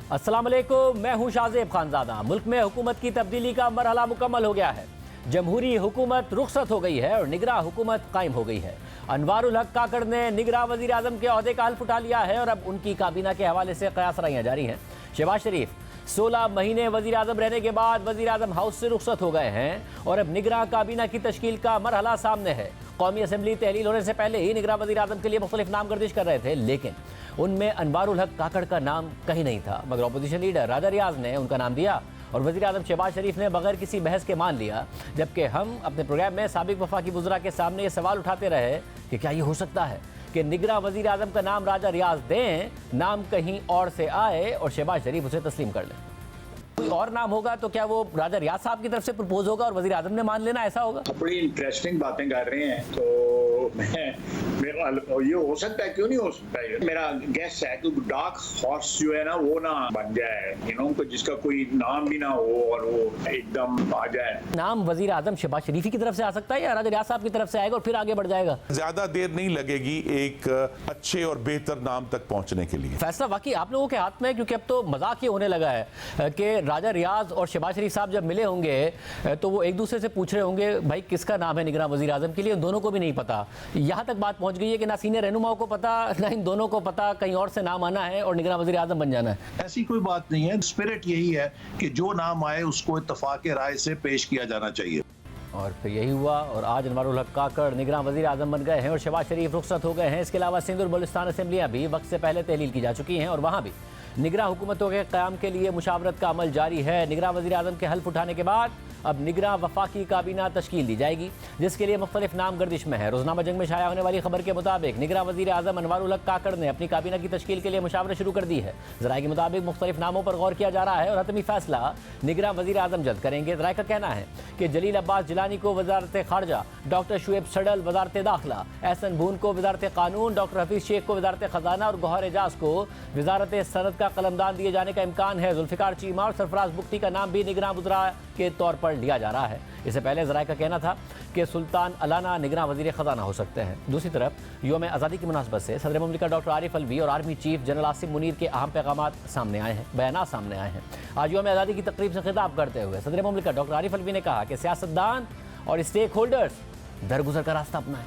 अस्सलाम वालेकुम, मैं हूं शाहजेब खानजादा। मुल्क में हुकूमत की तब्दीली का मरहला मुकम्मल हो गया है। जमहूरी हुकूमत रुखसत हो गई है और निगरां हुकूमत कायम हो गई है। अनवारुल हक काकड़ ने निगरां वज़ीर आज़म के ओहदे का हल्फ उठा लिया है और अब उनकी काबीना के हवाले से क़यासराइयाँ जारी हैं। शहबाज शरीफ 16 महीने वज़ीर आज़म रहने के बाद वज़ीर आज़म हाउस से रुखसत हो गए हैं और अब निगरां काबीना की तश्कील का मरहला सामने है। कौमी असम्बली तहलील होने से पहले ही निगरां वज़ीर आज़म के लिए मुख्तलिफ नाम गर्दिश कर रहे थे, लेकिन उनमें अनवारुल हक काकड़ का नाम कहीं नहीं था। मगर अपोजिशन लीडर राजा रियाज ने उनका नाम दिया और वज़ीर आज़म शहबाज शरीफ ने बगैर किसी बहस के मान लिया। जबकि हम अपने प्रोग्राम में साबिक वफाकी वज़रा के सामने ये सवाल उठाते रहे कि क्या ये हो सकता है कि निगरां वज़ीर आज़म का नाम राजा रियाज दें, नाम कहीं और से आए और शहबाज शरीफ उसे तस्लीम कर लें। कोई और नाम होगा तो क्या वो राजा रियाज साहब की तरफ से प्रपोज होगा और वज़ीर आज़म ने मान लेना, ऐसा होगा? बड़ी इंटरेस्टिंग बातें कर रहे हैं, तो मेरा ये हो सकता है, क्यों नहीं हो सकता है। मेरा गैस है कि डार्क हॉर्स जो है ना वो ना बन जाए, जिसका कोई नाम भी ना हो और वो एकदम आ जाए। नाम वज़ीर आज़म शहबाज शरीफ की तरफ से आ सकता है या राजा रियाज साहब की तरफ से आएगा और फिर आगे बढ़ जाएगा? ज्यादा देर नहीं लगेगी एक अच्छे और बेहतर नाम तक पहुंचने के लिए। फैसला वाकई आप लोगों के हाथ में है, क्योंकि अब तो मजाक ये होने लगा है कि राजा रियाज और शहबाज शरीफ साहब जब मिले होंगे तो वो एक दूसरे से पूछ रहे होंगे भाई किसका नाम है निगरां वज़ीर आज़म के लिए। उन दोनों को भी नहीं पता। यहाँ तक बात पहुँच गई है कि ना सीनियर रहनुमाओं को पता, ना इन दोनों को पता, कहीं और से नाम आना है और निगरां वज़ीर आज़म बन जाना है। ऐसी कोई बात नहीं है। स्पिरिट यही है कि जो नाम आए उसको इत्तफाक राय से पेश किया जाना चाहिए। और फिर यही हुआ और आज अनवारुल हक काकड़ निगरां वज़ीर आज़म बन गए हैं और शहबाज शरीफ रुखसत हो गए हैं। इसके अलावा सिंध और बलूचिस्तान असम्बलियाँ भी वक्त से पहले तहलील की जा चुकी हैं और वहाँ भी निगरां हुकूमतों के क़याम के लिए मुशावरत का अमल जारी है। निगरां वज़ीर आज़म के हल्फ उठाने के बाद अब निगरां वफाकी काबीना तश्कील दी जाएगी, जिसके लिए मुख्तलिफ नाम गर्दिश में है। रोज़नामा जंग में शाया होने वाली खबर के मुताबिक निगरां वज़ीर आज़म अनवारुल हक काकड़ ने अपनी काबीना की तश्कील के लिए मुशावरत शुरू कर दी है। ज़राए के मुताबिक मुख्तलिफ नामों पर गौर किया जा रहा है और हतमी फैसला निगरां वज़ीर आज़म जल्द करेंगे। ज़राए का कहना है कि जलील अब्बास जिलानी को वज़ारत ख़ारजा, डॉक्टर शुएब सडल वज़ारत दाखिला, एहसन बून को वज़ारत कानून, डॉक्टर हफीज़ शेख को वज़ारत ख़जाना और गौहर एजाज को वज़ारत सनद का कलमदान दिए जाने का इम्कान है। जुल्फ़िकार चीमा और सरफराज बुख्ती का नाम भी निगरां वज़रा के तौर पर लिया जा रहा है। इससे पहले ज़राए का कहना था कि सुल्तान अलाना निगरां वज़ीर ख़जाना हो सकते हैं। दूसरी तरफ यौम आज़ादी की मुनासबत से सदर मुमलिकत डॉक्टर आरिफ अलवी और army chief general Asim Munir के अहम पैगाम सामने आए हैं, बयानात सामने आए हैं। आज यौम आज़ादी की तकरीब से खिताब करते हुए सदर मुमलिकत डॉक्टर आरिफ अलवी ने कहा कि सियासतदान और स्टेक होल्डर्स दरगुजर का रास्ता अपनाएं।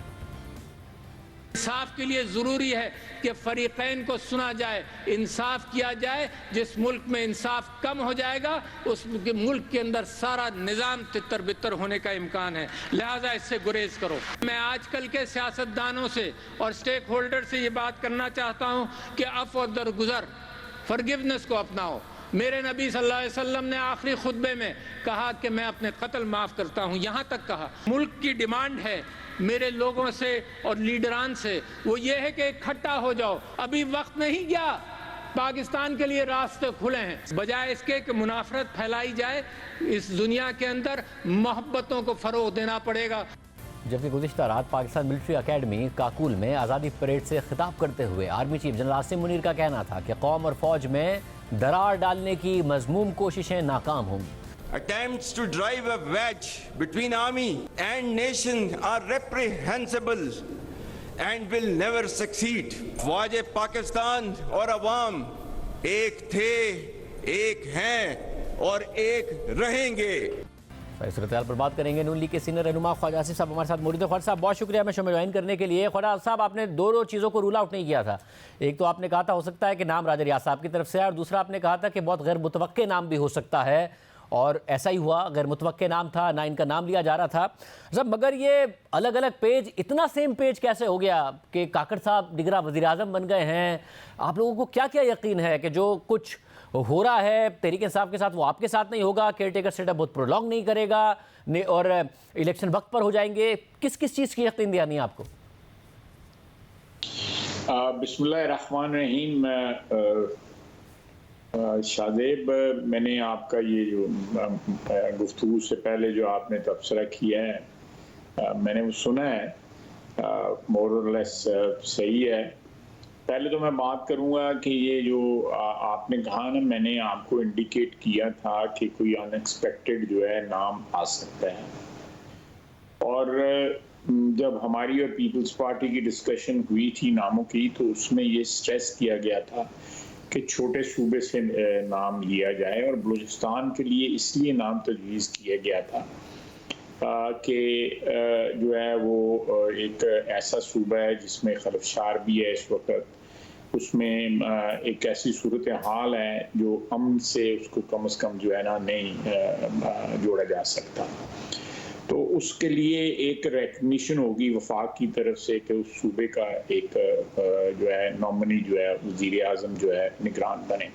इंसाफ के लिए जरूरी है कि फरीकैन को सुना जाए, इंसाफ किया जाए। जिस मुल्क में इंसाफ कम हो जाएगा उस मुल्क के अंदर सारा निज़ाम तितर बितर होने का इम्कान है। लिहाजा इससे गुरेज करो। मैं आजकल के सियासतदानों से और स्टेक होल्डर से ये बात करना चाहता हूँ कि अफ़ और दरगुजर, फॉरगिवनेस को अपनाओ। मेरे नबी सल्लल्लाहु अलैहि वसल्लम ने आखिरी खुतबे में कहा कि मैं अपने कत्ल माफ़ करता हूँ। यहाँ तक कहा मुल्क की डिमांड है मेरे लोगों से और लीडरान से, वो ये है कि इकट्ठा हो जाओ। अभी वक्त नहीं गया, पाकिस्तान के लिए रास्ते खुले हैं। बजाय इसके कि मुनाफरत फैलाई जाए, इस दुनिया के अंदर मोहब्बतों को फ़रोग़ देना पड़ेगा। जबकि गुज़िश्ता रात पाकिस्तान मिलिट्री अकेडमी काकुल में आज़ादी परेड से खिताब करते हुए army chief general Asim Munir का कहना था कि कौम और फौज में दरार डालने की मज़मूम कोशिशें नाकाम होंगी। Attempts to drive a wedge between army and nation are reprehensible and will never succeed. फ़ौज पाकिस्तान और अवाम एक थे, एक हैं और एक रहेंगे। इस सूरत पर बात करेंगे। नून लीग के सीनियर रहनुमा ख्वाजा आसिफ साहब हमारे साथ मौजूद हैं। ख्वाजा साहब बहुत शुक्रिया हमें शो में ज्वाइन करने के लिए। ख्वाजा साहब आपने दो चीज़ों को रूल आउट नहीं किया था। एक तो आपने कहा था हो सकता है कि नाम राजा रियाज साहब की तरफ से आए और दूसरा आपने कहा था कि बहुत गैर मुतवक्के नाम भी हो सकता है और ऐसा ही हुआ। गैर मुतवक्के नाम था, ना इनका नाम लिया जा रहा था सब, मगर ये अलग अलग पेज इतना सेम पेज कैसे हो गया कि काकड़ साहब निगरां वज़ीर आज़म बन गए हैं? आप लोगों को क्या क्या यकीन है कि जो कुछ हो रहा है तहरीक इंसाफ के साथ वो आपके साथ नहीं होगा, केयर टेकर सेटअप बहुत प्रोलॉन्ग नहीं करेगा और इलेक्शन वक्त पर हो जाएंगे? किस किस चीज़ की यकीन दिया नहीं आपको? बिस्मिल्लाहिर्रहमानिर्रहीम। शाहजेब, मैंने आपका ये जो गुफ्तगू से पहले जो आपने तबसरा किया है मैंने वो सुना है, मोर और लेस सही है। पहले तो मैं बात करूंगा कि ये जो आपने कहा ना, मैंने आपको इंडिकेट किया था कि कोई अनएक्सपेक्टेड जो है नाम आ सकता है, और जब हमारी और पीपल्स पार्टी की डिस्कशन हुई थी नामों की तो उसमें ये स्ट्रेस किया गया था कि छोटे सूबे से नाम लिया जाए, और बलूचिस्तान के लिए इसलिए नाम तजवीज़ किया गया था कि जो है वो एक ऐसा सूबा है जिसमें खलफशार भी है इस वक्त, उसमें एक ऐसी सूरत हाल है जो अमन से उसको कम से कम जो है ना नहीं जोड़ा जा सकता। तो उसके लिए एक रिकग्निशन होगी वफाक की तरफ से कि उस सूबे का एक जो है नॉमिनी जो है वज़ीर आज़म जो है निगरान बने।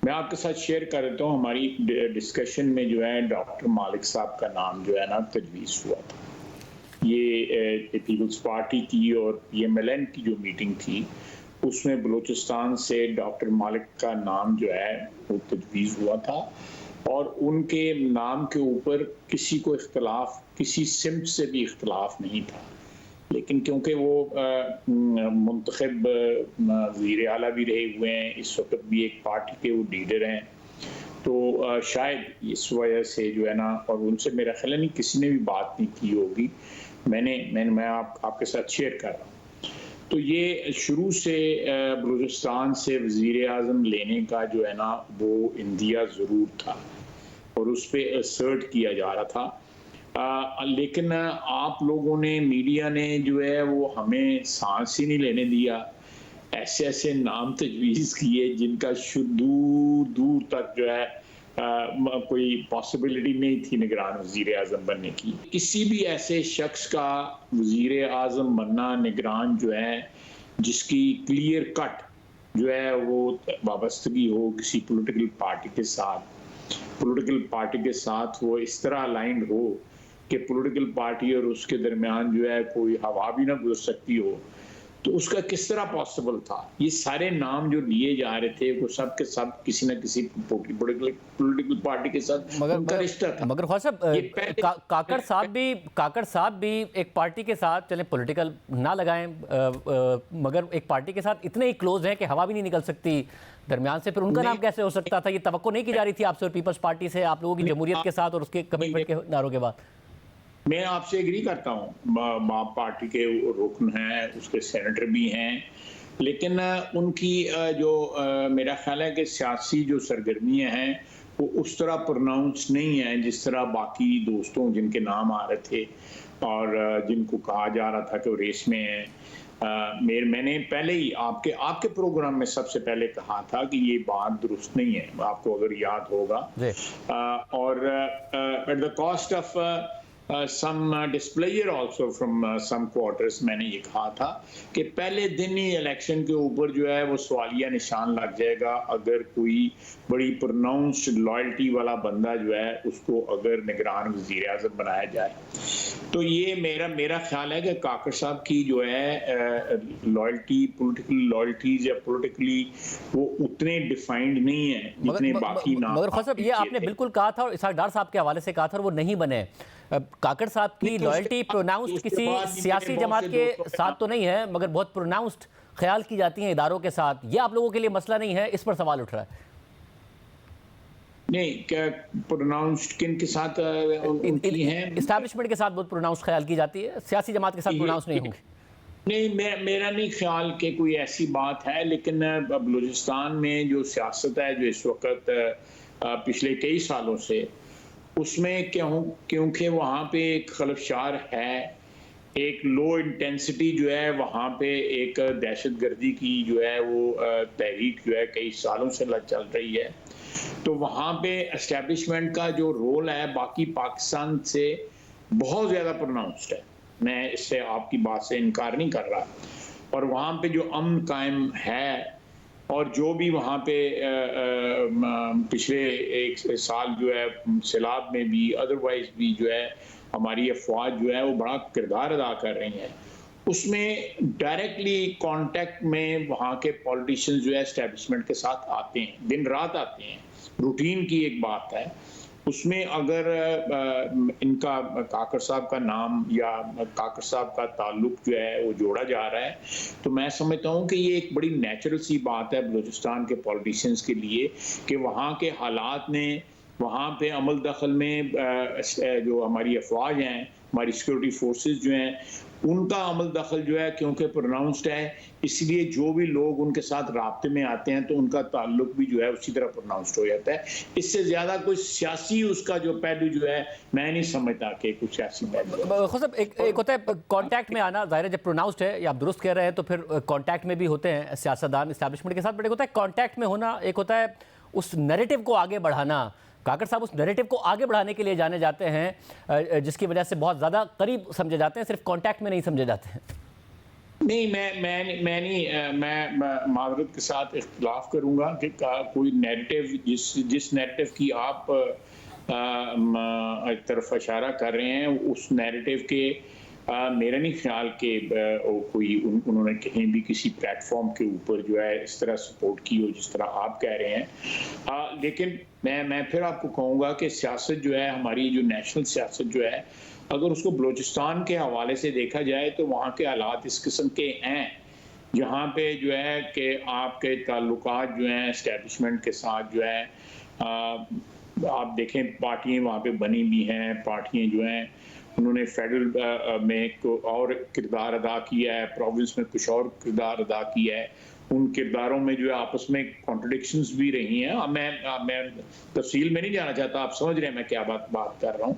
मैं आपके साथ शेयर कर देता हूँ, हमारी डिस्कशन में जो है डॉक्टर मालिक साहब का नाम जो है ना तजवीज़ हुआ था। ये पीपल्स पार्टी की और PMLN की जो मीटिंग थी उसमें बलूचिस्तान से डॉक्टर मालिक का नाम जो है वो तजवीज़ हुआ था, और उनके नाम के ऊपर किसी को इख्तलाफ, किसी सिम्त से भी इख्तलाफ नहीं था। लेकिन क्योंकि वो मुंतखब वज़ीर आला भी रहे हुए हैं, इस वक्त भी एक पार्टी के वो लीडर हैं, तो शायद इस वजह से जो है ना, और उनसे मेरा ख्याल नहीं किसी ने भी बात नहीं की होगी, मैं आपके साथ शेयर कर रहा हूँ। तो ये शुरू से बलूचिस्तान से वज़ीर आज़म लेने का जो है ना वो इंदिया ज़रूर था और उस पर असर्ट किया जा रहा था, लेकिन आप लोगों ने, मीडिया ने जो है वो हमें सांस ही नहीं लेने दिया। ऐसे ऐसे नाम तजवीज़ किए जिनका दूर दूर तक जो है कोई पॉसिबिलिटी नहीं थी निगरान वज़ीर आज़म बनने की। किसी भी ऐसे शख्स का वज़ीर आज़म बनना, निगरान जो है जिसकी क्लियर कट जो है वो वाबस्तगी हो किसी पॉलिटिकल पार्टी के साथ, पॉलिटिकल पार्टी के साथ वो इस तरह अलाइंड हो कि पॉलिटिकल पार्टी और उसके दरमियान जो है कोई हवा भी ना गुजर सकती हो, तो उसका किस तरह पॉसिबल था। ये सारे नाम जो लिए जा रहे थे वो सब के सब किसी न किसी पॉलिटिकल पार्टी के साथ उनका रिश्ता था। मगर ख्वाजा साहब, काकड़ साहब भी एक पार्टी के साथ, चले पॉलिटिकल ना लगाएं, मगर एक पार्टी के साथ इतने ही क्लोज हैं कि हवा भी नहीं निकल सकती दरमियान से, फिर उनका नाम कैसे हो सकता था? ये तवक्को नहीं की जा रही थी आपसे और पीपल्स पार्टी से, आप लोगों की जमहूरियत के साथ और उसके कमिटमेंट के नारों के बाद? मैं आपसे एग्री करता हूँ, बाप पार्टी के रुकन हैं, उसके सेनेटर भी हैं, लेकिन उनकी जो मेरा ख्याल है कि सियासी जो सरगर्मियाँ हैं वो उस तरह प्रोनाउंस नहीं है जिस तरह बाकी दोस्तों जिनके नाम आ रहे थे और जिनको कहा जा रहा था कि वो रेस में हैं। मैंने पहले ही आपके प्रोग्राम में सबसे पहले कहा था कि ये बात दुरुस्त नहीं है, आपको अगर याद होगा, और at the cost of some displeasure also from some quarters मैंने ये कहा था कि पहले दिन ही इलेक्शन के ऊपर जो है वो सवालिया निशान लग जाएगा अगर कोई बड़ी प्रोनाउंस्ड लॉयल्टी वाला बंदा जो है उसको अगर निगरान वज़ीर आज़म बनाया जाए। तो ये मेरा ख्याल है कि काकड़ साहब की जो है लॉयल्टी, पॉलिटिकल लॉयल्टीज या पॉलिटिकली वो उतने डिफाइंड नहीं है जितने बाकी नाम। मगर ख्वाजा साहब, ये आपने बिल्कुल कहा था और इसहाक डार साहब के हवाले से कहा था और वो नहीं बने। काकड़ साहब की लॉयल्टी प्रोनाउंस्ड किसी सियासी जमात के साथ तो नहीं है, मगर बहुत प्रोनाउंस्ड ख्याल की जाती हैं इदारों के साथ। ये आप लोगों के लिए मसला नहीं है, इस पर सवाल उठ रहा है। नहीं, क्या प्रोनाउंस्ड किन के साथ उनकी हैं? एस्टैब्लिशमेंट के साथ बहुत प्रोनाउंस्ड ख्याल की जाती है, सियासी जमात के साथ प्रोनाउंस नहीं होंगे। नहीं, मेरा नहीं ख्याल कि कोई ऐसी बात है, लेकिन बलूचिस्तान में जो सियासत है जो इस वक्त पिछले कई सालों से, उसमें क्योंकि वहाँ पे एक खलफशार है, एक लो इंटेंसिटी जो है वहाँ पे एक दहशतगर्दी की जो है वो तहरीक जो है कई सालों से चल रही है, तो वहाँ पे एस्टेब्लिशमेंट का जो रोल है बाकी पाकिस्तान से बहुत ज़्यादा प्रोनाउंस्ड है। मैं इससे आपकी बात से इनकार नहीं कर रहा, और वहाँ पे जो अमन कायम है और जो भी वहाँ पे पिछले एक साल जो है सैलाब में भी अदरवाइज भी जो है हमारी अफवाज जो है वो बड़ा किरदार अदा कर रही हैं, उसमें डायरेक्टली कांटेक्ट में वहाँ के पॉलिटिशियंस जो है एस्टेब्लिशमेंट के साथ आते हैं, दिन रात आते हैं, रूटीन की एक बात है। उसमें अगर इनका काकड़ साहब का नाम या काकड़ साहब का ताल्लुक जो है वो जोड़ा जा रहा है, तो मैं समझता हूँ कि ये एक बड़ी नेचुरल सी बात है बलूचिस्तान के पॉलिटिशियंस के लिए कि वहाँ के हालात ने वहाँ पे अमल दखल में जो हमारी अफवाज हैं, हमारी सिक्योरिटी फोर्सेस जो हैं, उनका अमल दखल जो है क्योंकि प्रोनाउंस्ड है, इसलिए जो भी लोग उनके साथ राब्ते में आते हैं तो उनका ताल्लुक भी जो है उसी तरह प्रोनाउंस्ड हो जाता है। इससे ज़्यादा कोई सियासी उसका जो पहलू जो है मैं नहीं समझता कि कुछ सियासी पहलू है। खुद एक होता है कांटेक्ट में आना, जाहिर है जब प्रोनाउंस्ड है या आप दुरुस्त कह रहे हैं तो फिर कांटेक्ट में भी होते हैं सियासतदान इस्टेब्लिशमेंट के साथ, बट एक होता है कांटेक्ट में होना, एक होता है उस नैरेटिव को आगे बढ़ाना। काकड़ साहब उस नैरेटिव को आगे बढ़ाने के लिए जाने जाते हैं जिसकी वजह से बहुत ज़्यादा करीब समझे जाते हैं, सिर्फ कांटेक्ट में नहीं समझे जाते हैं। नहीं, मैं माजरत के साथ इख्तिलाफ करूंगा कि कोई नैरेटिव जिस नैरेटिव की आप एक तरफ इशारा कर रहे हैं, उस नैरेटिव के मेरा नहीं ख्याल कि कोई उन्होंने कहीं भी किसी प्लेटफॉर्म के ऊपर जो है इस तरह सपोर्ट की हो जिस तरह आप कह रहे हैं। लेकिन मैं फिर आपको कहूँगा कि सियासत जो है, हमारी जो नेशनल सियासत जो है, अगर उसको बलूचिस्तान के हवाले से देखा जाए तो वहाँ के हालात इस किस्म के हैं जहाँ पे जो है कि आपके ताल्लुकात जो हैं एस्टेब्लिशमेंट के साथ जो है, आप देखें पार्टियाँ वहाँ पे बनी भी हैं, पार्टियाँ जो हैं उन्होंने फेडरल में और किरदार अदा किया है, प्रोविंस में कुछ और किरदार अदा किया है। उन किरदारों में जो है आपस में कॉन्ट्रडिक्शंस भी रही हैं। मैं तफसील में नहीं जाना चाहता, आप समझ रहे हैं मैं क्या बात कर रहा हूँ।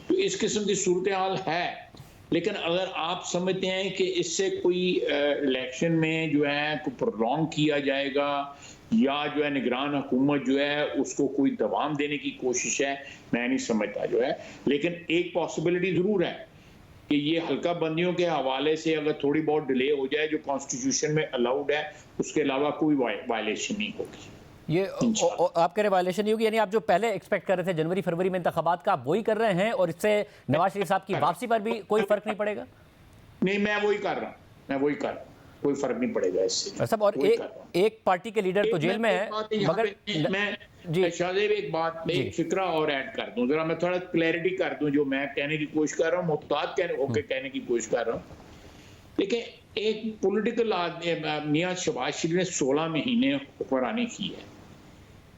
तो इस किस्म की सूरत हाल है, लेकिन अगर आप समझते हैं कि इससे कोई इलेक्शन में जो है को प्रोलॉन्ग किया जाएगा या जो है निगरान हुकूमत जो है उसको कोई दबाम देने की कोशिश है, मैं नहीं समझता जो है। लेकिन एक पॉसिबिलिटी ज़रूर है कि ये हल्का बंदियों के हवाले से अगर थोड़ी बहुत डिले हो जाए जो कॉन्स्टिट्यूशन में अलाउड है, उसके अलावा कोई वायलेशन नहीं होगी। ये आप कह रहे वायलेशन नहीं होगी, यानी आप जो पहले एक्सपेक्ट कर रहे थे जनवरी फरवरी में इंतखाबात का, आप वही कर रहे हैं और इससे नवाज शरीफ साहब की वापसी पर भी कोई फर्क नहीं पड़ेगा? नहीं, मैं वही कर रहा हूँ, कोई फर्क नहीं पड़ेगा इससे सब। और एक पार्टी के लीडर तो जेल में है, मगर मैं शाहजेब एक बात में एक फिक्रा और ऐड कर दूं, जरा मैं थोड़ा क्लैरिटी कर दूं जो मैं कहने की कोशिश कर रहा हूँ, मुहतात कहने की कोशिश कर रहा हूँ। देखिए, एक पॉलिटिकल आदमी मियां शहबाज शरीफ ने 16 महीने हुक्मरानी की है,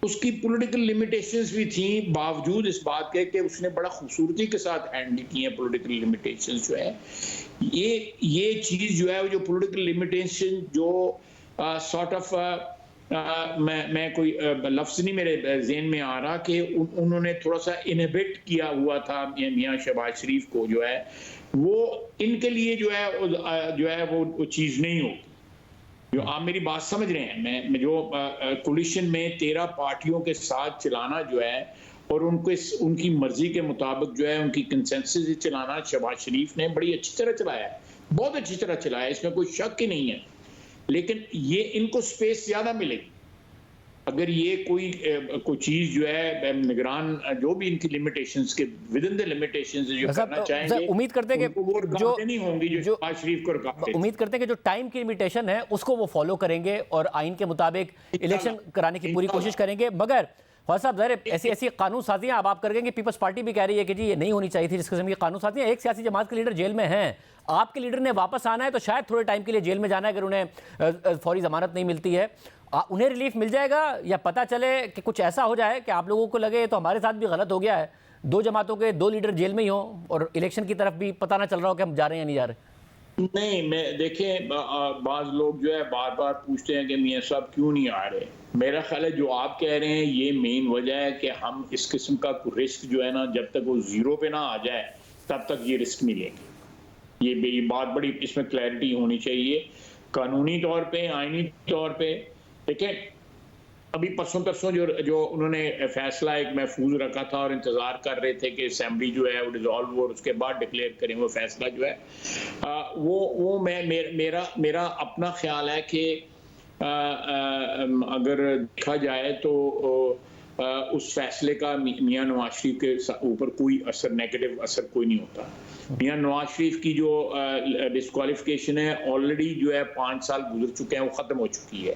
उसकी पॉलिटिकल लिमिटेशंस भी थी, बावजूद इस बात के कि उसने बड़ा खूबसूरती के साथ हैंडल की है पॉलिटिकल लिमिटेशंस जो है। ये चीज़ जो है, जो पॉलिटिकल लिमिटेशन जो सॉर्ट ऑफ मैं कोई लफ्ज़ नहीं मेरे जहन में आ रहा कि उन्होंने थोड़ा सा इनहिबिट किया हुआ था मियां शहबाज शरीफ को जो है, वो इनके लिए जो है वो चीज़ नहीं होगी। जो आप मेरी बात समझ रहे हैं, मैं जो कोलिशन में 13 पार्टियों के साथ चलाना जो है और उनकी मर्जी के मुताबिक जो है उनकी कंसेंसस से चलाना शहबाज शरीफ ने बड़ी अच्छी तरह चलाया है, बहुत अच्छी तरह चलाया है, इसमें कोई शक ही नहीं है। लेकिन ये इनको स्पेस ज्यादा मिलेगी अगर ये कोई चीज जो है निगरान जो भी इनकी लिमिटेशंस के विद इन द लिमिटेशंस जो करना चाहेंगे, उम्मीद करते हैं कि वो रुकावटें नहीं होंगी जो शहबाज शरीफ को रुकावटें। उम्मीद करते हैं कि जो टाइम की लिमिटेशन है उसको वो फॉलो करेंगे और आइन के मुताबिक इलेक्शन कराने की पूरी कोशिश करेंगे। मगर ख्वाजा साहब, ज़ाहिर ऐसी कानून साजियाँ अब आप करेंगे, पीपल्स पार्टी भी कह रही है कि जी ये नहीं होनी चाहिए थी जिस किस्म की कानून साजियाँ। एक सियासी जमात के लीडर जेल में हैं, आपके लीडर ने वापस आना है तो शायद थोड़े टाइम के लिए जेल में जाना है अगर उन्हें फौरी जमानत नहीं मिलती है, उन्हें रिलीफ मिल जाएगा या पता चले कि कुछ ऐसा हो जाए कि आप लोगों को लगे तो हमारे साथ भी गलत हो गया है, 2 जमातों के 2 लीडर जेल में ही हों और इलेक्शन की तरफ भी पता ना चल रहा हो कि हम जा रहे हैं या नहीं जा रहे? नहीं, मैं देखें, बाज लोग जो है बार बार पूछते हैं कि मियां साहब क्यों नहीं आ रहे। मेरा ख्याल है जो आप कह रहे हैं ये मेन वजह है कि हम इस किस्म का रिस्क जो है ना, जब तक वो जीरो पे ना आ जाए तब तक ये रिस्क नहीं लेंगे। ये बात बड़ी इसमें क्लैरिटी होनी चाहिए कानूनी तौर पे, आईनी तौर पे। देखें, अभी परसों जो उन्होंने फैसला एक महफूज रखा था और इंतजार कर रहे थे कि असेंबली जो है वो डिसॉल्व हो और उसके बाद डिक्लेयर करें वो फैसला जो है, वो मेरा अपना ख्याल है कि अगर देखा जाए तो उस फैसले का मियां नवाज शरीफ के ऊपर कोई असर, नेगेटिव असर कोई नहीं होता। मियां नवाज शरीफ की जो डिस्क्वालिफिकेशन है ऑलरेडी जो है 5 साल गुजर चुके हैं, वो खत्म हो चुकी है।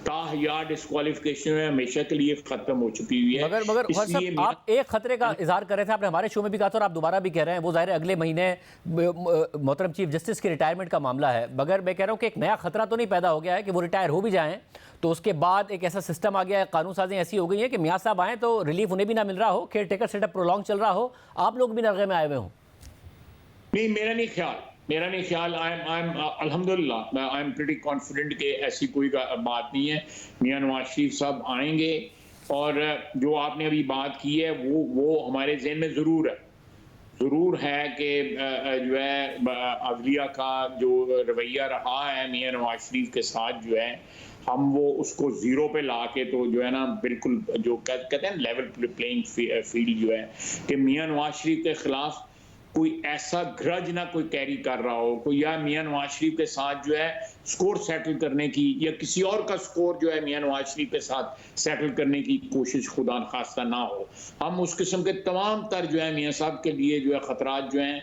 ताहिया डिस्क्वालिफिकेशन है हमेशा के लिए खत्म हो चुकी हुई है। मगर साहब, आप एक खतरे का इजहार कर रहे थे, आपने हमारे शो में भी कहा था और आप दोबारा भी कह रहे हैं, वो जाहिर है अगले महीने मोहतरम चीफ जस्टिस की रिटायरमेंट का मामला है। मगर मैं कह रहा हूँ कि एक नया खतरा तो नहीं पैदा हो गया है कि वो रिटायर हो भी जाएं तो उसके बाद एक ऐसा सिस्टम आ गया है, कानून साजियाँ ऐसी हो गई है कि मियां साहब आए तो रिलीफ उन्हें भी ना मिल रहा हो, केयर टेकर सेटअप प्रोलॉन्ग चल रहा हो, आप लोग भी नरगे में आए हुए हों? नहीं, मेरा नहीं ख्याल। आई एम अल्हम्दुलिल्लाह आई एम प्रीटी कॉन्फिडेंट कि ऐसी कोई बात नहीं है। मियां नवाज शरीफ साहब आएंगे और जो आपने अभी बात की है वो हमारे ज़हन में ज़रूर है कि जो है अदलिया का जो रवैया रहा है मियां नवाज शरीफ के साथ जो है हम वो उसको ज़ीरो पे ला के तो जो है ना बिल्कुल जो कहते हैं लेवल प्लेइंग फील्ड जो है कि मियां नवाज शरीफ के ख़िलाफ़ कोई ऐसा ग्रज ना कोई कैरी कर रहा हो, कोई या मियां नवाज शरीफ के साथ जो है स्कोर सेटल करने की या किसी और का स्कोर जो है मियां नवाज शरीफ के साथ सेटल करने की कोशिश खुदा न खास्ता ना हो। हम उस किस्म के तमाम तर जो है मियां साहब के लिए जो है ख़तरात जो हैं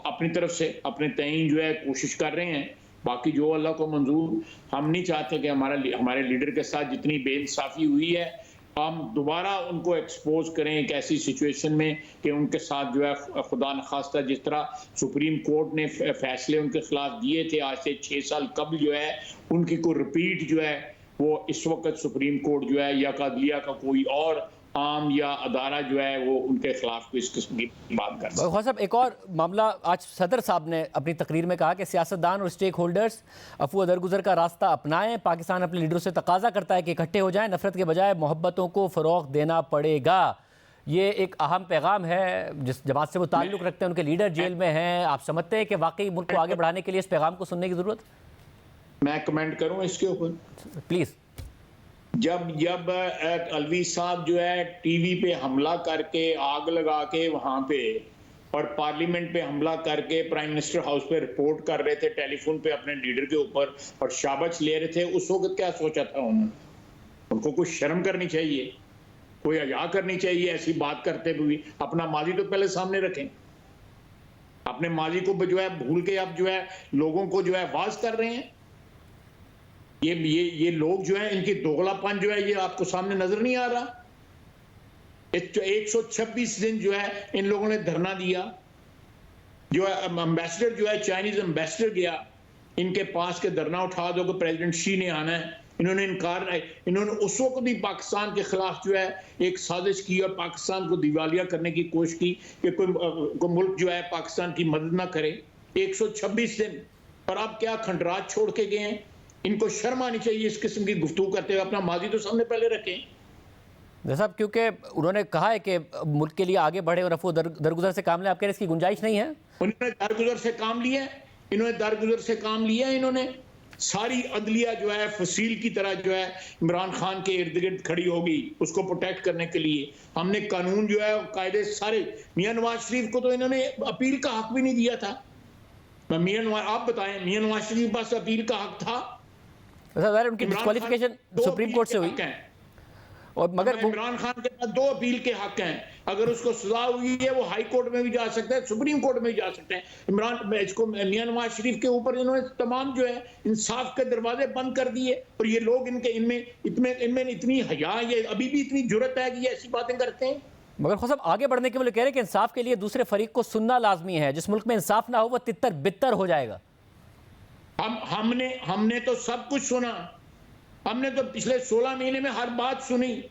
अपनी तरफ से अपने तयन जो है कोशिश कर रहे हैं। बाकी जो अल्लाह को मंजूर, हम नहीं चाहते कि हमारे लीडर के साथ जितनी बेइंसाफ़ी हुई है हम दोबारा उनको एक्सपोज करें एक ऐसी सिचुएशन में कि उनके साथ जो है खुदा न खास्ता जिस तरह सुप्रीम कोर्ट ने फैसले उनके खिलाफ दिए थे आज से 6 साल कबल जो है उनकी कोई रिपीट जो है वो इस वक्त सुप्रीम कोर्ट जो है या अदलिया का कोई और आम या अदारा जो है वो उनके खिलाफ कोई इस किस्म की बात कर सकते। ख्वाजा साहब, एक और मामला, आज सदर साहब ने अपनी तकरीर में कहा कि सियासतदान और स्टेक होल्डर्स अफवाह दरगुजर का रास्ता अपनाएं, पाकिस्तान अपने लीडरों से तकाजा करता है कि इकट्ठे हो जाएं, नफरत के बजाय मोहब्बतों को फ़रोग़ देना पड़ेगा। ये एक अहम पैगाम है, जिस जमात से वो ताल्लुक़ रखते हैं उनके लीडर जेल में हैं। आप समझते हैं कि वाकई मुल्क को आगे बढ़ाने के लिए इस पैगाम को सुनने की ज़रूरत? मैं कमेंट करूँ इसके ऊपर प्लीज़। जब अलवी साहब जो है टीवी पे हमला करके आग लगा के वहां पे और पार्लियामेंट पे हमला करके प्राइम मिनिस्टर हाउस पे रिपोर्ट कर रहे थे टेलीफोन पे अपने लीडर के ऊपर और शाबाश ले रहे थे, उस वक्त क्या सोचा था उन्होंने? उनको कुछ शर्म करनी चाहिए, कोई हया करनी चाहिए ऐसी बात करते हुए। अपना माजी तो पहले सामने रखें, अपने माजी को जो है भूल के आप जो है लोगों को जो है वाज कर रहे हैं। ये लोग जो है इनकी दोगलापन जो है ये आपको सामने नजर नहीं आ रहा? 126 दिन जो है इन लोगों ने धरना दिया, जो है एम्बेसडर जो है चाइनीज एम्बेसडर गया इनके पास के धरना उठा दो कि प्रेसिडेंट शी ने आना है, इन्होंने इनकार, इन्होंने उस वक्त भी पाकिस्तान के खिलाफ जो है एक साजिश की और पाकिस्तान को दिवालिया करने की कोशिश की कि कोई मुल्क जो है पाकिस्तान की मदद ना करे। 126 दिन और अब क्या खंडरात छोड़ के गए हैं। इनको शर्म आनी चाहिए इस किस्म की गुफ्तगू करते हुए, अपना माजी तो सामने पहले रखें। साहब, क्योंकि उन्होंने कहा है कि मुल्क के लिए आगे बढ़े और अफवाह दरगुजर से काम लें, आप कह रहे इसकी गुंजाइश नहीं है? उन्होंने दरगुजर से काम लिया, इन्होंने सारी अदलिया जो है फसील की तरह जो है इमरान खान के इर्द गिर्द खड़ी होगी उसको प्रोटेक्ट करने के लिए। हमने कानून जो है कायदे सारे, मियां नवाज शरीफ को तो इन्होंने अपील का हक भी नहीं दिया था। आप बताएं, मियां नवाज शरीफ के पास अपील का हक था? उनकी डिस्क्वालिफिकेशन सुप्रीम कोर्ट से हुई और मगर इमरान खान के पास 2 अपील के हक हैं। अगर उसको सजा हुई है वो हाई कोर्ट में भी जा सकता है, सुप्रीम कोर्ट में भी जा सकते हैं। इसको मियां नवाज शरीफ के ऊपर इन्होंने तमाम जो है इंसाफ के दरवाजे बंद कर दिए और ये लोग इनमें इतनी हया, ये अभी भी इतनी जुर्रत है कि ये ऐसी बातें करते हैं। मगर ख्वाजा साहब, आगे बढ़ने के लिए कह रहे हैं कि इंसाफ के लिए दूसरे फरीक को सुनना लाजमी है। जिस मुल्क में इंसाफ ना हो वो तितर बितर हो जाएगा। हमने तो सब कुछ सुना, हमने तो पिछले 16 महीने में हर बात सुनी।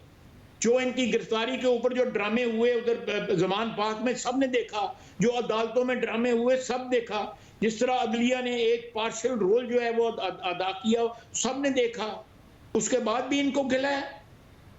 जो इनकी गिरफ्तारी के ऊपर जो ड्रामे हुए उधर जमान पाक में सबने देखा, जो अदालतों में ड्रामे हुए सब देखा, जिस तरह अदलिया ने एक पार्शियल रोल जो है वो अदा किया सबने देखा। उसके बाद भी इनको गिला है।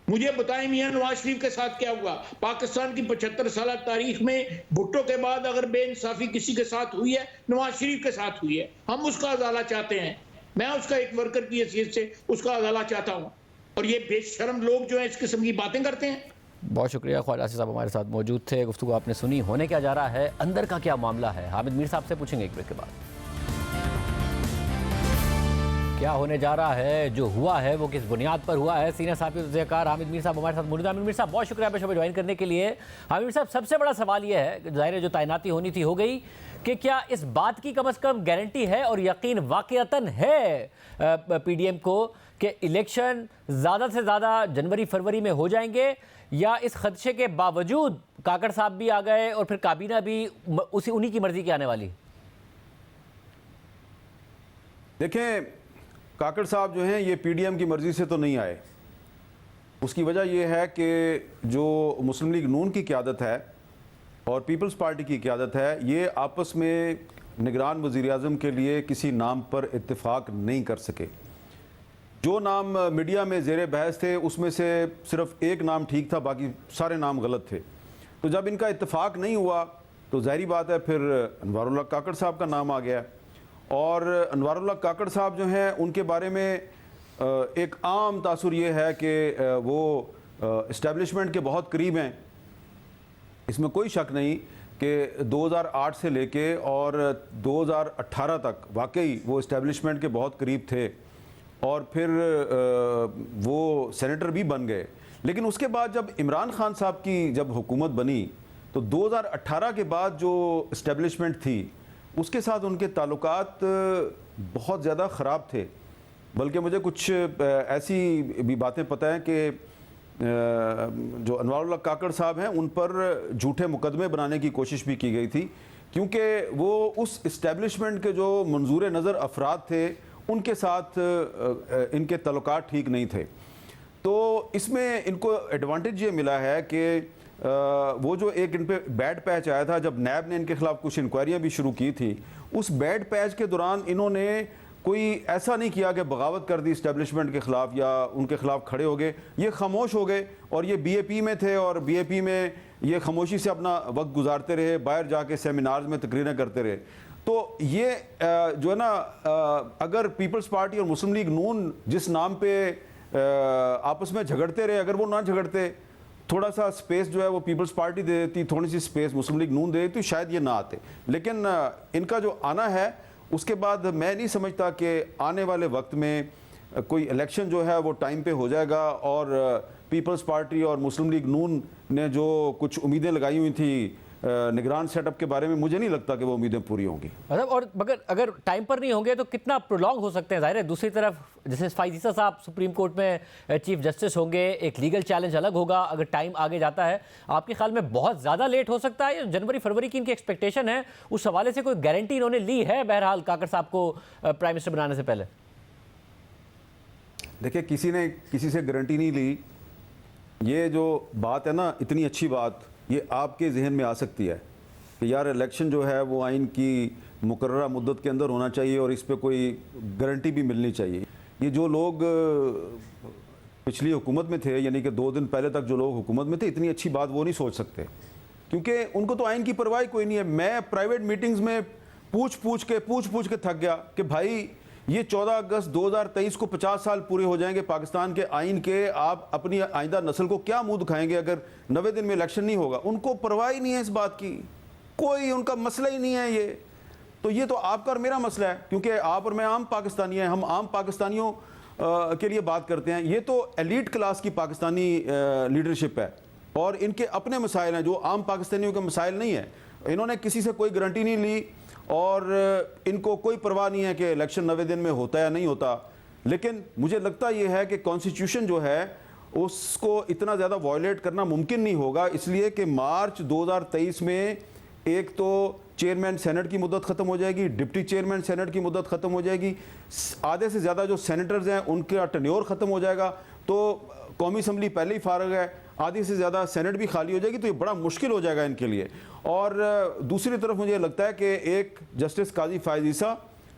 मुझे बताएं मियां नवाज शरीफ के साथ क्या हुआ? पाकिस्तान की 75 साल तारीख में भुट्टो के बाद अगर बेइंसाफी किसी के साथ हुई है, नवाज शरीफ के साथ हुई है। हम उसका अदाला चाहते हैं, मैं उसका एक वर्कर की हैसियत से उसका अदाला चाहता हूं। और ये बेशर्म लोग जो है इस किस्म की बातें करते हैं। बहुत शुक्रिया ख्वाजा साहब हमारे साथ मौजूद थे। गुफ्तगू आपने सुनी, होने क्या जा रहा है, अंदर का क्या मामला है, हामिद मीर साहब से पूछेंगे एक ब्रेक के बाद। क्या होने जा रहा है, जो हुआ है वो किस बुनियाद पर हुआ है। सीनियर साहब तजज़ियाकार हामिद मीर साहब हमारे साथ मौजूद। हामिद मीर साहब, बहुत शुक्रिया आपने शो में ज्वाइन करने के लिए। हामिद मीर साहब, सबसे बड़ा सवाल ये है, ज़ाहिर है जो तैनाती होनी थी हो गई, कि क्या इस बात की कम अज़ कम गारंटी है और यकीन वाक़अतन है PDM को कि इलेक्शन ज़्यादा से ज़्यादा जनवरी फरवरी में हो जाएंगे, या इस खदशे के बावजूद काकड़ साहब भी आ गए और फिर काबीना भी उन्हीं की मर्ज़ी की आने वाली? देखें, काकड़ साहब जो हैं ये PDM की मर्ज़ी से तो नहीं आए, उसकी वजह यह है कि जो मुस्लिम लीग नून की क़यादत है और पीपल्स पार्टी की क़यादत है, ये आपस में निगरान वज़ीर-ए-आज़म के लिए किसी नाम पर इत्तेफाक नहीं कर सके। जो नाम मीडिया में ज़ेर बहस थे उसमें से सिर्फ एक नाम ठीक था, बाकी सारे नाम गलत थे। तो जब इनका इत्तेफाक नहीं हुआ तो ज़ाहिरी बात है फिर अनवारुल्लाह काकड़ साहब का नाम आ गया। और अनवारुल्लाह काकड़ साहब जो हैं उनके बारे में एक आम तासुर ये है कि वो इस्टेब्लिशमेंट के बहुत करीब हैं। इसमें कोई शक नहीं कि 2008 से लेके और 2018 तक वाकई वो इस्टेब्लिशमेंट के बहुत करीब थे और फिर वो सेनेटर भी बन गए। लेकिन उसके बाद जब इमरान खान साहब की जब हुकूमत बनी तो 2018 के बाद जो इस्टेब्लिशमेंट थी उसके साथ उनके ताल्लुकात बहुत ज़्यादा ख़राब थे। बल्कि मुझे कुछ ऐसी भी बातें पता है कि जो अनवारुल्लाह काकड़ साहब हैं उन पर झूठे मुकदमे बनाने की कोशिश भी की गई थी, क्योंकि वो उस इस्टेब्लिशमेंट के जो मंजूर नज़र अफराद थे उनके साथ इनके ताल्लुकात ठीक नहीं थे। तो इसमें इनको एडवांटेज ये मिला है कि वो जो एक इन पे बैड पैच आया था जब नैब ने इनके खिलाफ कुछ इंक्वायरियाँ भी शुरू की थी, उस बैड पैच के दौरान इन्होंने कोई ऐसा नहीं किया कि बगावत कर दी इस्टेब्लिशमेंट के ख़िलाफ़ या उनके ख़िलाफ़ खड़े हो गए। ये खामोश हो गए और ये BAP में थे और BAP में ये खामोशी से अपना वक्त गुजारते रहे, बाहर जाके सेमिनार्स में तकरीरें करते रहे। तो ये जो है ना, अगर पीपल्स पार्टी और मुस्लिम लीग नून जिस नाम पे आपस में झगड़ते रहे, अगर वो ना झगड़ते, थोड़ा सा स्पेस जो है वो पीपल्स पार्टी दे देती, थोड़ी सी स्पेस मुस्लिम लीग नून दे देती, शायद ये ना आते। लेकिन इनका जो आना है उसके बाद मैं नहीं समझता कि आने वाले वक्त में कोई इलेक्शन जो है वो टाइम पे हो जाएगा और पीपल्स पार्टी और मुस्लिम लीग नून ने जो कुछ उम्मीदें लगाई हुई थी निगरान सेटअप के बारे में, मुझे नहीं लगता कि वो उम्मीदें पूरी होंगी। मतलब और मगर अगर टाइम पर नहीं होंगे तो कितना प्रोलॉन्ग हो सकते हैं? जाहिर है दूसरी तरफ जैसे फाइज़ साहब सुप्रीम कोर्ट में चीफ जस्टिस होंगे, एक लीगल चैलेंज अलग होगा अगर टाइम आगे जाता है। आपके ख्याल में बहुत ज़्यादा लेट हो सकता है? जनवरी फरवरी की इनकी एक्सपेक्टेशन है, उस हवाले से कोई गारंटी इन्होंने ली है बहरहाल काकड़ साहब को प्राइम मिनिस्टर बनाने से पहले? देखिए, किसी ने किसी से गारंटी नहीं ली। ये जो बात है ना, इतनी अच्छी बात, ये आपके जहन में आ सकती है कि यार इलेक्शन जो है वो आइन की मुकर्ररा मुद्दत के अंदर होना चाहिए और इस पर कोई गारंटी भी मिलनी चाहिए। ये जो लोग पिछली हुकूमत में थे, यानी कि 2 दिन पहले तक जो लोग हुकूमत में थे, इतनी अच्छी बात वो नहीं सोच सकते, क्योंकि उनको तो आइन की परवाह कोई नहीं है। मैं प्राइवेट मीटिंग्स में पूछ पूछ के थक गया कि भाई ये 14 अगस्त 2023 को 50 साल पूरे हो जाएंगे पाकिस्तान के आइन के, आप अपनी आइंदा नस्ल को क्या मुंह दिखाएंगे अगर 90 दिन में इलेक्शन नहीं होगा? उनको परवाह ही नहीं है इस बात की, कोई उनका मसला ही नहीं है ये। तो ये तो आपका और मेरा मसला है, क्योंकि आप और मैं आम पाकिस्तानी हैं, हम आम पाकिस्तानियों के लिए बात करते हैं। ये तो एलीट क्लास की पाकिस्तानी लीडरशिप है और इनके अपने मसाइल हैं जो आम पाकिस्तानियों के मसाइल नहीं है। इन्होंने किसी से कोई गारंटी नहीं ली और इनको कोई परवाह नहीं है कि इलेक्शन 90 दिन में होता या नहीं होता। लेकिन मुझे लगता यह है कि कॉन्स्टिट्यूशन जो है उसको इतना ज़्यादा वायलेट करना मुमकिन नहीं होगा, इसलिए कि मार्च 2023 में एक तो चेयरमैन सेनेट की मुद्दत ख़त्म हो जाएगी, डिप्टी चेयरमैन सेनेट की मुद्दत ख़त्म हो जाएगी, आधे से ज़्यादा जो सेनेटर्स हैं उनका टेन्योर ख़त्म हो जाएगा। तो कौमी असम्बली पहले ही फारग है, आधी से ज़्यादा सेनेट भी खाली हो जाएगी, तो ये बड़ा मुश्किल हो जाएगा इनके लिए। और दूसरी तरफ मुझे लगता है कि एक जस्टिस काजी फायज़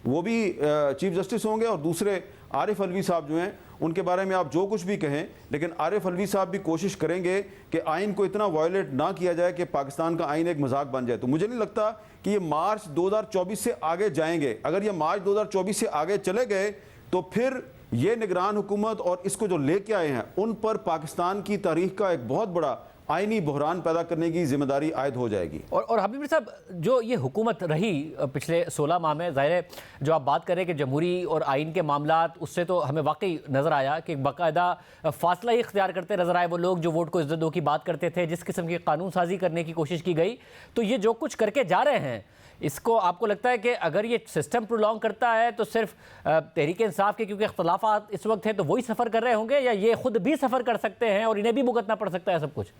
वो भी चीफ जस्टिस होंगे और दूसरे आरिफ अलवी साहब जो हैं उनके बारे में आप जो कुछ भी कहें, लेकिन आरिफ अलवी साहब भी कोशिश करेंगे कि आइन को इतना वायलेट ना किया जाए कि पाकिस्तान का आइन एक मजाक बन जाए। तो मुझे नहीं लगता कि ये मार्च 2024 से आगे जाएंगे। अगर ये मार्च 2024 से आगे चले गए तो फिर ये निगरान हुकूमत और इसको जो लेके आए हैं उन पर पाकिस्तान की तारीख का एक बहुत बड़ा आइनी बहरान पैदा करने की जिम्मेदारी आयद हो जाएगी। और हबीब साहब, जो ये हुकूमत रही पिछले 16 माह में, ज़ाहिर है जो आप बात करें कि जमहूरी और आइन के मामलात, उससे तो हमें वाकई नज़र आया कि बाकायदा फासला ही इख्तियार करते नज़र आए वो लोग जो वोट को इज्जत दो की बात करते थे। जिस किस्म की कानून साजी करने की कोशिश की गई, तो ये जो कुछ करके जा रहे हैं, इसको आपको लगता है कि अगर ये सिस्टम प्रोलॉन्ग करता है तो सिर्फ तहरीक इंसाफ के क्योंकि इख्तलाफात इस वक्त हैं तो वही सफ़र कर रहे होंगे, या ये खुद भी सफ़र कर सकते हैं और इन्हें भी भुगतना पड़ सकता है सब कुछ?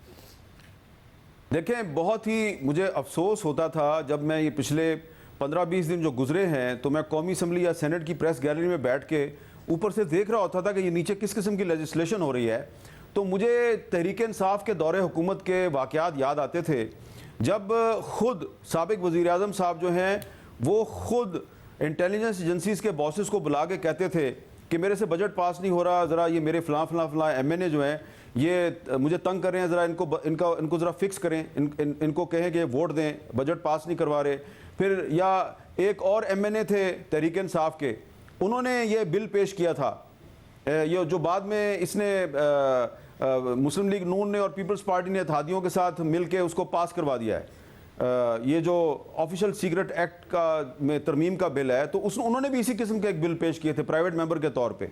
देखें, बहुत ही मुझे अफसोस होता था जब मैं ये पिछले 15-20 दिन जो गुजरे हैं तो मैं कौमी असम्बली या सेनेट की प्रेस गैलरी में बैठ के ऊपर से देख रहा होता था कि ये नीचे किस किस्म की लेजिस्लेशन हो रही है। तो मुझे तहरीक इंसाफ के दौरे हुकूमत के वाक़यात याद आते थे, जब ख़ुद साबिक वज़ीर आज़म साहब जो हैं वो ख़ुद इंटेलिजेंस एजेंसीज़ के बॉसेस को बुला के कहते थे कि मेरे से बजट पास नहीं हो रहा, ज़रा ये मेरे फ़लाँ MNA जो हैं ये मुझे तंग कर रहे हैं, ज़रा इनको ज़रा फिक्स करें, इनको कहें कि वोट दें, बजट पास नहीं करवा रहे। फिर या एक और MNA थे तहरीक इंसाफ के, उन्होंने ये बिल पेश किया था, ये जो बाद में इसने मुस्लिम लीग नून ने और पीपल्स पार्टी ने इत्तेहादियों के साथ मिलके उसको पास करवा दिया है। ये जो ऑफिशियल सीक्रेट एक्ट का में तरमीम का बिल है, तो उन्होंने भी इसी किस्म के एक बिल पेश किए थे प्राइवेट मेंबर के तौर पे।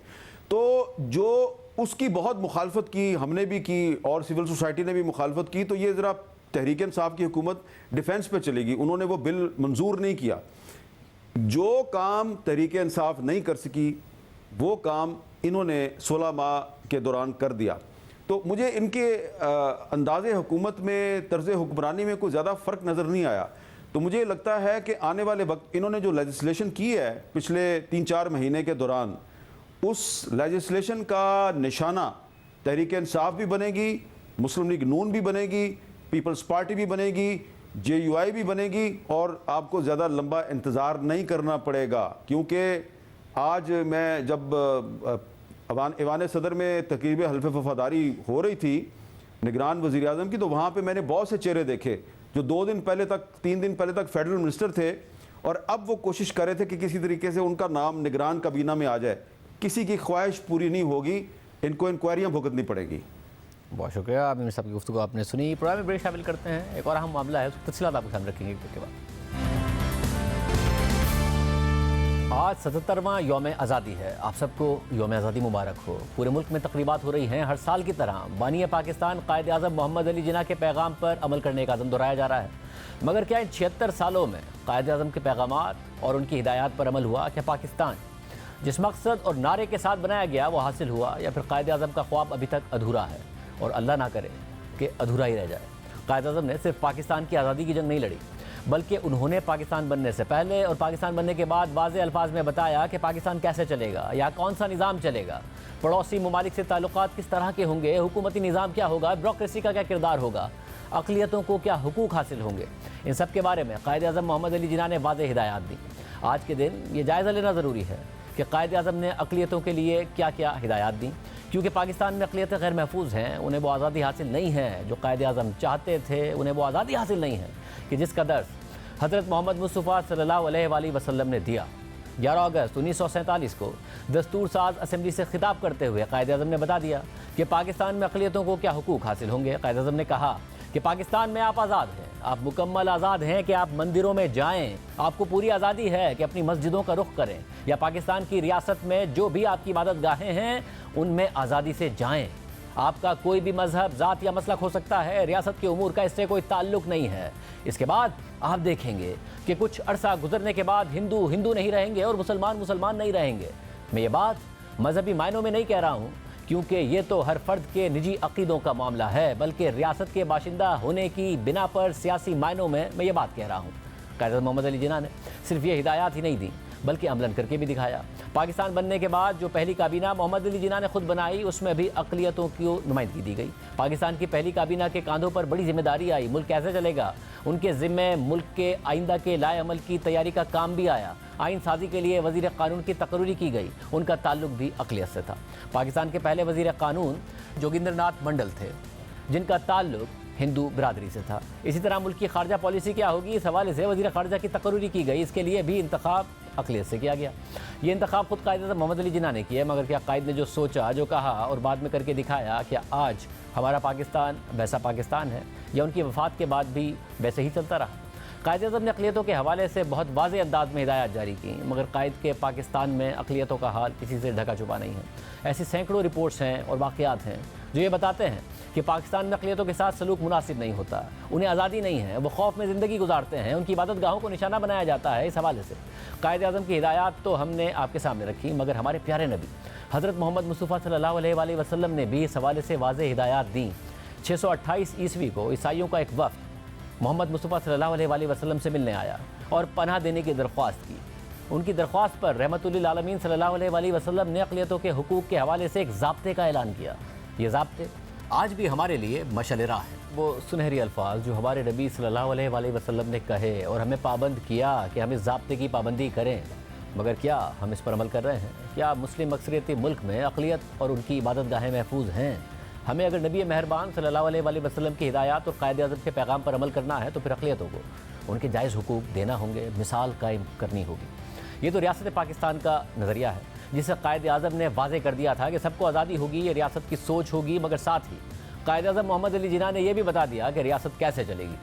तो जो उसकी बहुत मुखालफत की, हमने भी की और सिविल सोसाइटी ने भी मुखालफत की, तो ये ज़रा तहरीक इंसाफ की हुकूमत डिफेंस पे चलेगी, उन्होंने वो बिल मंजूर नहीं किया। जो काम तहरीक इंसाफ नहीं कर सकी वो काम इन्होंने 16 माह के दौरान कर दिया। तो मुझे इनके अंदाज़े हुकूमत में, तर्ज़ हुक्मरानी में कोई ज़्यादा फ़र्क नज़र नहीं आया। तो मुझे लगता है कि आने वाले वक्त इन्होंने जो लेजिस्लेशन की है पिछले 3-4 महीने के दौरान, उस लेजिस्लेशन का निशाना तहरीक इंसाफ भी बनेगी, मुस्लिम लीग नून भी बनेगी, पीपल्स पार्टी भी बनेगी, JUI भी बनेगी, और आपको ज़्यादा लंबा इंतज़ार नहीं करना पड़ेगा। क्योंकि आज मैं जब ऐवान सदर में तकरीब हल्फ वफादारी हो रही थी निगरान वज़ीर आज़म की, तो वहाँ पे मैंने बहुत से चेहरे देखे जो 2 दिन पहले तक, 3 दिन पहले तक फेडरल मिनिस्टर थे, और अब वो कोशिश कर रहे थे कि किसी तरीके से उनका नाम निगरान काबीना में आ जाए। किसी की ख्वाहिश पूरी नहीं होगी, इनको इंक्वायरियाँ भुगतनी पड़ेगी। बहुत शुक्रिया, आप साहब की गुफ्तगू आपने सुनी। प्रोग्राम में ब्रेक शामिल करते हैं, एक और अहम मामला है, उसकी तफसीलात आपको ध्यान रखेंगे के बाद। आज 77वां यौम आज़ादी है। आप सबको यौम आज़ादी मुबारक हो। पूरे मुल्क में तकरीबात हो रही हैं। हर साल की तरह बानी पाकिस्तान कायद आज़म मोहम्मद अली जिन्ना के पैगाम पर अमल करने का अज़म दोहराया जा रहा है। मगर क्या इन 76 सालों में कायद आज़म के पैगामात और उनकी हिदायत पर अमल हुआ? क्या पाकिस्तान जिस मकसद और नारे के साथ बनाया गया वो हासिल हुआ, या फिर कायद आज़म का ख्वाब अभी तक अधूरा है और अल्लाह ना करे कि अधूरा ही रह जाए? कायद आज़म ने सिर्फ पाकिस्तान की आज़ादी की जंग नहीं लड़ी, बल्कि उन्होंने पाकिस्तान बनने से पहले और पाकिस्तान बनने के बाद वाज़े अल्फाज में बताया कि पाकिस्तान कैसे चलेगा या कौन सा निज़ाम चलेगा, पड़ोसी ममालिक से ताल्लुकात किस तरह के होंगे, हुकूमती निज़ाम क्या होगा, ब्यूरोक्रेसी का क्या किरदार होगा, अक़लियतों को क्या हुकूक हासिल होंगे। इन सब के बारे में कायद आज़म मोहम्मद अली जिन्ना ने वाज़े हिदायत दी। आज के दिन ये जायज़ा लेना ज़रूरी है कि कायद आज़म ने अक़लियतों के लिए क्या क्या हिदायत दी, क्योंकि पाकिस्तान में अक़लियतें गैर महफूज हैं, उन्हें वो आज़ादी हासिल नहीं है जो कायद आज़म चाहते थे, उन्हें वो आज़ादी हासिल नहीं है कि जिसका दर्स हज़रत मोहम्मद मुस्तफ़ा सल्लल्लाहु अलैहि वसल्लम ने दिया। 11 अगस्त 1947 को दस्तूर साज असेंबली से खिताब करते हुए कायद आज़म ने बता दिया कि पाकिस्तान में अक़लियतों को क्या हुकूक हासिल होंगे। कायद आज़म ने कहा कि पाकिस्तान में आप आज़ाद हैं, आप मुकम्मल आज़ाद हैं कि आप मंदिरों में जाएं, आपको पूरी आज़ादी है कि अपनी मस्जिदों का रुख करें, या पाकिस्तान की रियासत में जो भी आपकी इबादत गाहें हैं उनमें आज़ादी से जाएं। आपका कोई भी मजहब, ज़ात या मसलक हो सकता है, रियासत के उमूर का इससे कोई ताल्लुक नहीं है। इसके बाद आप देखेंगे कि कुछ अरसा गुजरने के बाद हिंदू हिंदू नहीं रहेंगे और मुसलमान मुसलमान नहीं रहेंगे। मैं ये बात मजहबी मायनों में नहीं कह रहा हूँ, क्योंकि ये तो हर फर्द के निजी अकीदों का मामला है, बल्कि रियासत के बाशिंदा होने की बिना पर सियासी मायनों में मैं ये बात कह रहा हूँ। कायद मोहम्मद अली जिन्ना ने सिर्फ ये हिदायत ही नहीं दी, बल्कि अमलन करके भी दिखाया। पाकिस्तान बनने के बाद जो पहली काबीना मोहम्मद अली जिन्ना ने खुद बनाई, उसमें भी अक़लियतों की नुमाइंदगी दी गई। पाकिस्तान की पहली काबीना के कांधों पर बड़ी जिम्मेदारी आई, मुल्क कैसे चलेगा उनके ज़िम्मे मुल्क के आइंदा के लाए अमल की तैयारी का काम भी आया। आइन साजी के लिए वज़ीर क़ानून की तकर्री की गई, उनका ताल्लुक भी अक़लियत से था। पाकिस्तान के पहले वज़ीर क़ानून जोगिंदर नाथ मंडल थे, जिनका ताल्लुक हिंदू बिरादरी से था। इसी तरह मुल्क की खारजा पॉलिसी क्या होगी, इस हवाले से वज़ीर ख़ारजा की तकर्री की गई। इसके लिए भी इंतखाब अक़लियत से किया गया। ये इंतखाब खुद कायद मोहम्मद अली जिन्ना ने किया, मगर क्या कायद ने जो सोचा, जो कहा और बाद में करके दिखाया, क्या आज हमारा पाकिस्तान वैसा पाकिस्तान है, या उनकी वफ़ात के बाद भी वैसे ही चलता रहा? कायद आज़म ने अक़लियतों के हवाले से बहुत वाज़ेह अंदाज में हिदायत जारी की, मगर कायद के पाकिस्तान में अक़लियतों का हाल किसी से ढका छुपा नहीं है। ऐसी सैकड़ों रिपोर्ट्स हैं और वाक़यात हैं जो ये बताते हैं कि पाकिस्तान में अक़लियतों के साथ सलूक मुनासिब नहीं होता, उन्हें आज़ादी नहीं है, वो खौफ में ज़िंदगी गुजारते हैं, उनकी इबादत गाहों को निशाना बनाया जाता है। इस हवाले से कायद आज़म की हिदायत तो हमने आपके सामने रखी, मगर हमारे प्यारे नबी हज़रत मोहम्मद मुस्तफ़ा सल्लल्लाहु अलैहि वसल्लम ने भी इस हवाले से वाज़ेह हिदायत दी। 628 ईस्वी को ईसाइयों का एक वफ़द मोहम्मद मुस्तफ़ा सल्लल्लाहु अलैहि वसल्लम से मिलने आया और पनाह देने की दरख्वास्त की। उनकी दरख्वास्त पर रहमतुल्लिल आलमीन सल्लल्लाहु अलैहि वसल्लम ने अक़लियतों के हुकूक़ के हवाले से एक ज़ाब्ते का ऐलान किया। ये ज़ाब्ते आज भी हमारे लिए मशअल राह है। वो सुनहरी अल्फाज जो हमारे नबी सल्लल्लाहु अलैहि वसल्लम ने कहे और हमें पाबंद किया कि हम इस ज़ाब्ते की पाबंदी करें, मगर क्या हम इस पर अमल कर रहे हैं? क्या मुस्लिम अक्सरियती मुल्क में अक़लियत और उनकी इबादत गाहें महफूज हैं? हमें अगर नबी मेहरबान सल्लल्लाहु अलैहि वसल्लम की हिदायत और क़ायद आज़म के पैगाम पर अमल करना है तो फिर अक़लियतों को उनके जायज़ हुकूक देना होंगे, मिसाल कायम करनी होगी। ये तो रियासत पाकिस्तान का नज़रिया है जिसे क़ायद आज़म ने वाज़े कर दिया था कि सबको आज़ादी होगी, ये रियासत की सोच होगी, मगर साथ ही क़ायद आज़म मोहम्मद अली जिन्ना ने यह भी बता दिया कि रियासत कैसे चलेगी।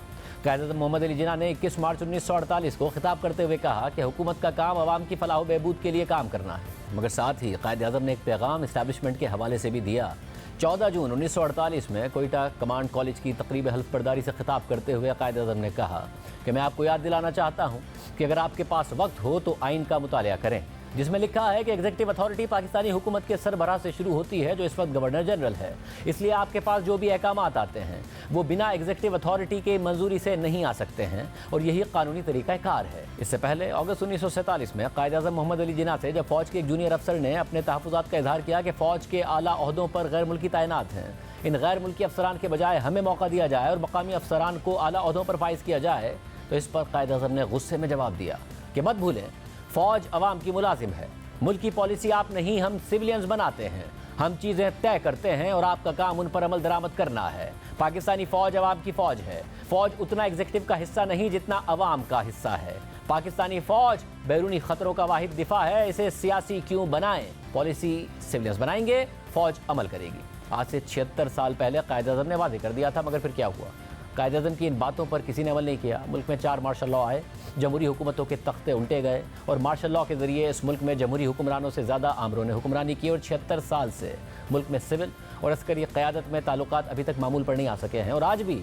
क़ायद आज़म मोहम्मद अली जिन्ना ने 21 मार्च 1948 को खिताब करते हुए कहा कि हुकूमत का काम अवाम की फलाह बहबूद के लिए काम करना है, मगर साथ ही क़ायद आज़म ने एक पैगाम इस्टेब्लिशमेंट के हवाले से भी दिया। 14 जून 1948 में कोयटा कमांड कॉलेज की तकरीब हल्फ बर्दारी से खिताब करते हुए क़ायद आज़म ने कहा कि मैं आपको याद दिलाना चाहता हूँ कि अगर आपके पास वक्त हो तो आइन का मुतालिया करें, जिसमें लिखा है कि एग्जीक्यूटिव अथॉरिटी पाकिस्तानी हुकूमत के सरबराह से शुरू होती है जो इस वक्त गवर्नर जनरल है। इसलिए आपके पास जो भी अहकामात आते हैं वो बिना एग्जीक्यूटिव अथॉरिटी के मंजूरी से नहीं आ सकते हैं और यही कानूनी तरीक़ाकार है। इससे पहले अगस्त 1947 में क़ायद आज़म मोहम्मद अली जिन्ना से जब फ़ौज के एक जूनियर अफसर ने अपने तहफ़्फ़ुज़ात का इजहार किया कि फ़ौज के आला ओहदों पर गैर मुल्की तैनात हैं, इन गैर मुल्की अफसरान के बजाय हमें मौका दिया जाए और मकामी अफसरान को आला ओहदों पर फाइज किया जाए, तो इस पर क़ायद आज़म ने गुस्से में जवाब दिया कि मत भूलें, फ़ौज अवाम की मुलाजिम है, मुल्क की पॉलिसी आप नहीं हम सिविलियंस बनाते हैं, हम चीज़ें तय करते हैं और आपका काम उन पर अमल दरामद करना है। पाकिस्तानी फ़ौज अवाम की फ़ौज है, फ़ौज उतना एग्जीक्यूटिव का हिस्सा नहीं जितना अवाम का हिस्सा है। पाकिस्तानी फ़ौज बैरूनी ख़तरों का वाहिद दिफा है, इसे सियासी क्यों बनाएं, पॉलिसी सिविलियंस बनाएंगे, फ़ौज अमल करेगी। आज से 76 साल पहले क़ायद आज़म ने वादे कर दिया था, मगर फिर क्या हुआ? क़ायद आज़म की इन बातों पर किसी ने अमल नहीं किया। मुल्क में 4 मार्शल लॉ आए, जमहूरी हुकूमतों के तख्ते उल्टे गए और मार्शल लॉ के ज़रिए इस मुल्क में जमहूरी हुक्मरानों से ज़्यादा आमरों ने हुक्मरानी की और 76 साल से मुल्क में सिविल और अस्करी क़यादत में ताल्लुकात अभी तक मामूल पर नहीं आ सके हैं और आज भी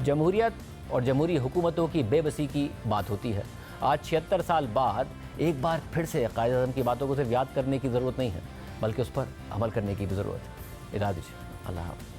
जमहूरियत और जमहूरी हुकूमतों की बेबसी की बात होती है। आज 76 साल बाद एक बार फिर से क़ायद आज़म की बातों को सिर्फ याद करने की ज़रूरत नहीं है, बल्कि उस पर अमल करने की भी ज़रूरत है। इजाज़त दीजिए। अल्लाह हाफ़िज़।